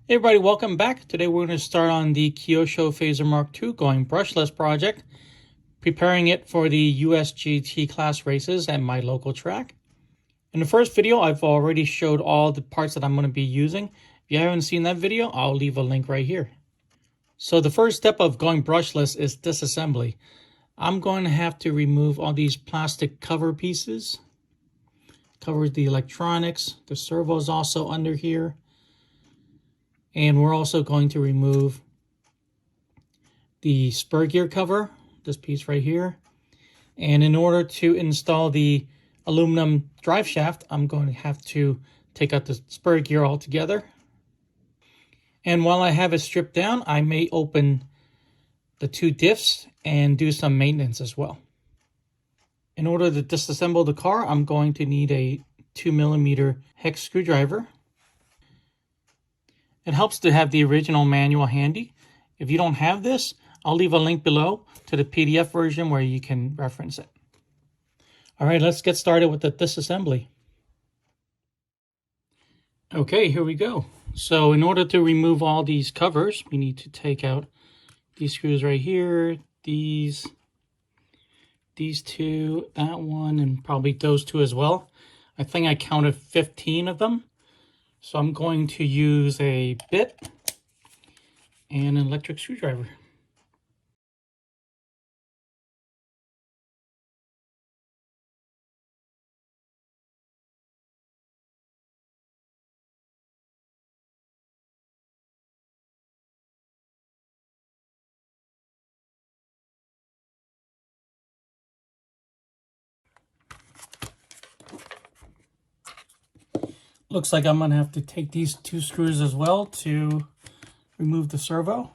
Hey everybody, welcome back. Today we're going to start on the Kyosho Fazer Mk2 going brushless project, preparing it for the USGT class races at my local track. In the first video, I've already showed all the parts that I'm going to be using. If you haven't seen that video, I'll leave a link right here. So the first step of going brushless is disassembly. I'm going to have to remove all these plastic cover pieces. Covers the electronics. The servo is also under here. And we're also going to remove the spur gear cover, this piece right here. And in order to install the aluminum drive shaft, I'm going to have to take out the spur gear altogether. And while I have it stripped down, I may open the two diffs and do some maintenance as well. In order to disassemble the car, I'm going to need a 2mm hex screwdriver. It helps to have the original manual handy. If you don't have this, I'll leave a link below to the PDF version where you can reference it. All right, let's get started with the disassembly. Okay, here we go. So in order to remove all these covers, we need to take out these screws right here, these two, that one, and probably those two as well. I think I counted 15 of them. So I'm going to use a bit and an electric screwdriver. Looks like I'm going to have to take these two screws as well to remove the servo.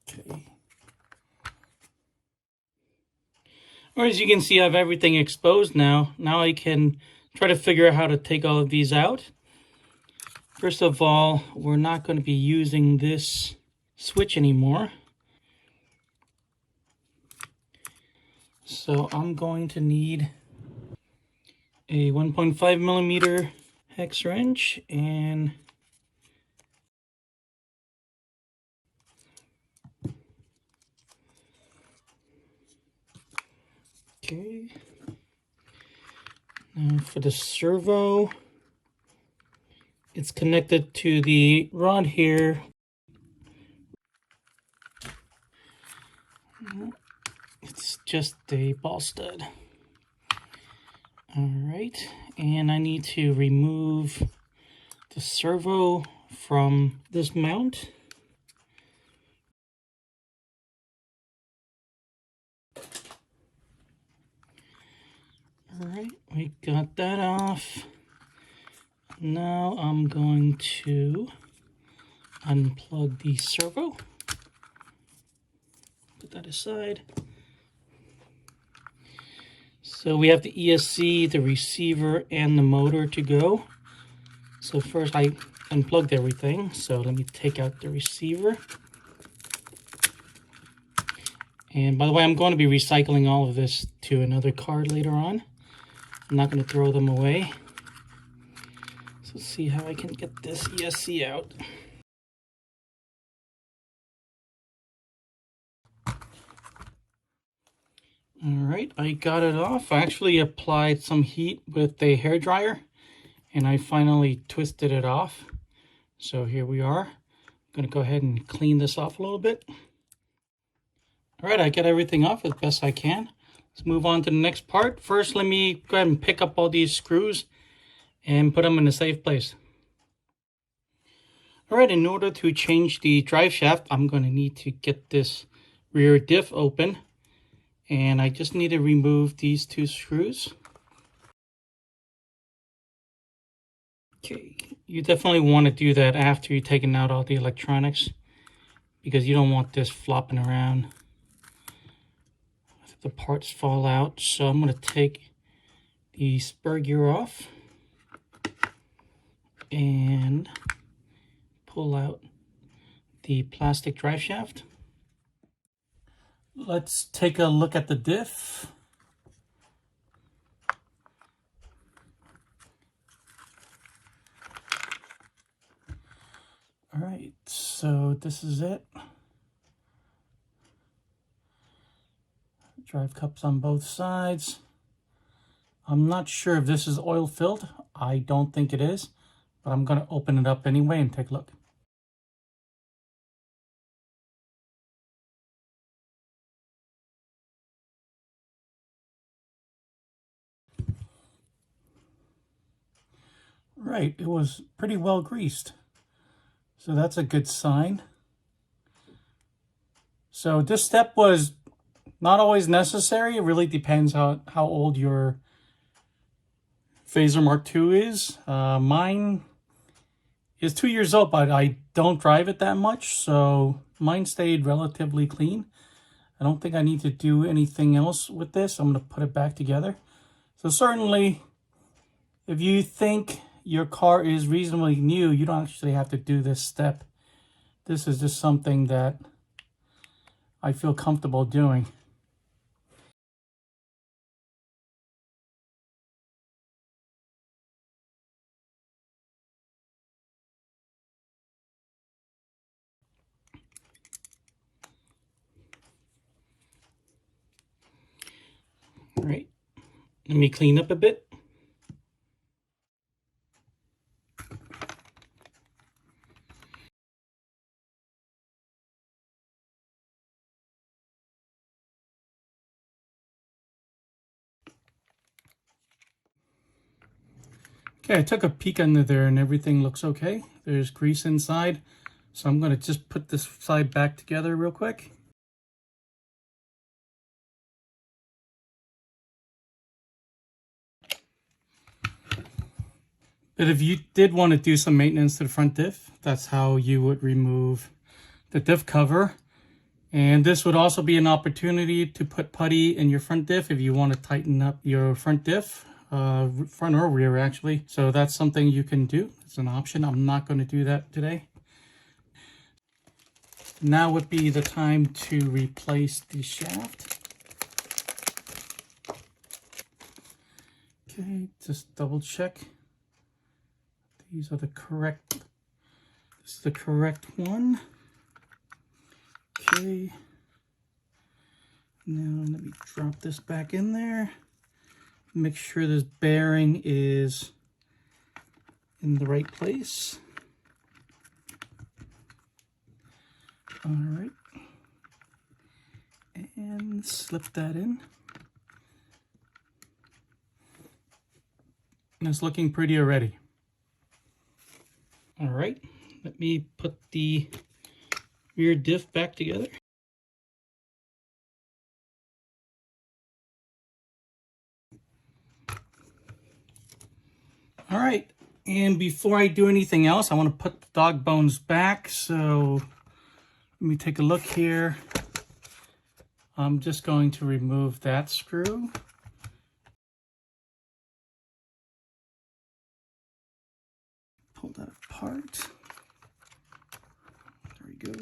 Okay. Or as you can see, I have everything exposed now. Now I can try to figure out how to take all of these out. First of all, we're not going to be using this switch anymore. So I'm going to need a 1.5mm hex wrench and okay. Now for the servo, it's connected to the rod here. It's just a ball stud. All right, and I need to remove the servo from this mount. All right, we got that off. Now I'm going to unplug the servo. Put that aside. So we have the ESC, the receiver, and the motor to go. So first I unplugged everything. So let me take out the receiver. And by the way, I'm going to be recycling all of this to another card later on. I'm not going to throw them away. So let's see how I can get this ESC out. All right, I got it off. I actually applied some heat with a hairdryer and I finally twisted it off. So here we are. I'm going to go ahead and clean this off a little bit. All right, I got everything off as best I can. Let's move on to the next part. First, let me go ahead and pick up all these screws and put them in a safe place. All right, in order to change the drive shaft, I'm going to need to get this rear diff open. And I just need to remove these two screws. Okay, you definitely want to do that after you've taken out all the electronics because you don't want this flopping around. The parts fall out. So I'm going to take the spur gear off and pull out the plastic drive shaft. Let's take a look at the diff. All right, so this is it. Drive cups on both sides. I'm not sure if this is oil filled. I don't think it is, but I'm going to open it up anyway and take a look. Right, it was pretty well greased. So that's a good sign. So this step was not always necessary. It really depends how old your Fazer Mk2 is. Mine is 2 years old, but I don't drive it that much, so mine stayed relatively clean. I don't think I need to do anything else with this. I'm going to put it back together. So certainly, if you think your car is reasonably new, you don't actually have to do this step. This is just something that I feel comfortable doing. All right, let me clean up a bit. Okay, I took a peek under there and everything looks okay. There's grease inside, so I'm going to just put this side back together real quick. But if you did want to do some maintenance to the front diff, that's how you would remove the diff cover. And this would also be an opportunity to put putty in your front diff if you want to tighten up your front diff. Front or rear actually. So that's something you can do. It's an option. I'm not going to do that today. Now would be the time to replace the shaft. Okay, just double check. These are the correct. This is the correct one. Okay. Now let me drop this back in there. Make sure this bearing is in the right place. All right. And slip that in. And it's looking pretty already. All right, let me put the rear diff back together. All right, and before I do anything else, I want to put the dog bones back. So let me take a look here. I'm just going to remove that screw. Pull that apart. There we go.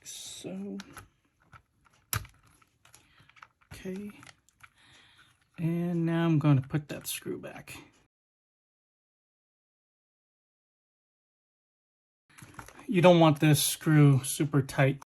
So, okay. And now I'm going to put that screw back. You don't want this screw super tight.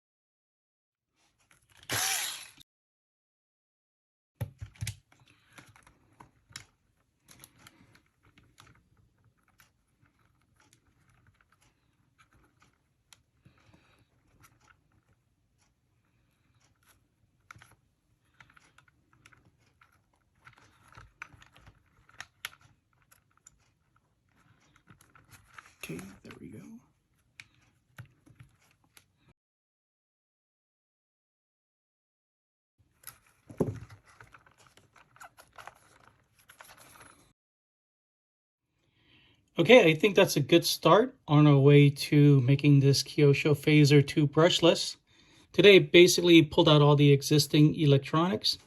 Okay, there we go. Okay, I think that's a good start on our way to making this Kyosho Fazer 2 brushless. Today, basically pulled out all the existing electronics.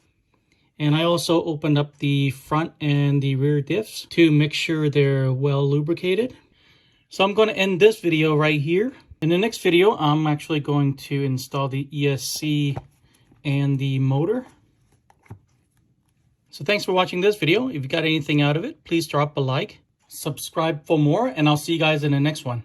And I also opened up the front and the rear diffs to make sure they're well lubricated. So I'm going to end this video right here. In the next video, I'm actually going to install the ESC and the motor. So thanks for watching this video. If you got anything out of it, please drop a like, subscribe for more, and I'll see you guys in the next one.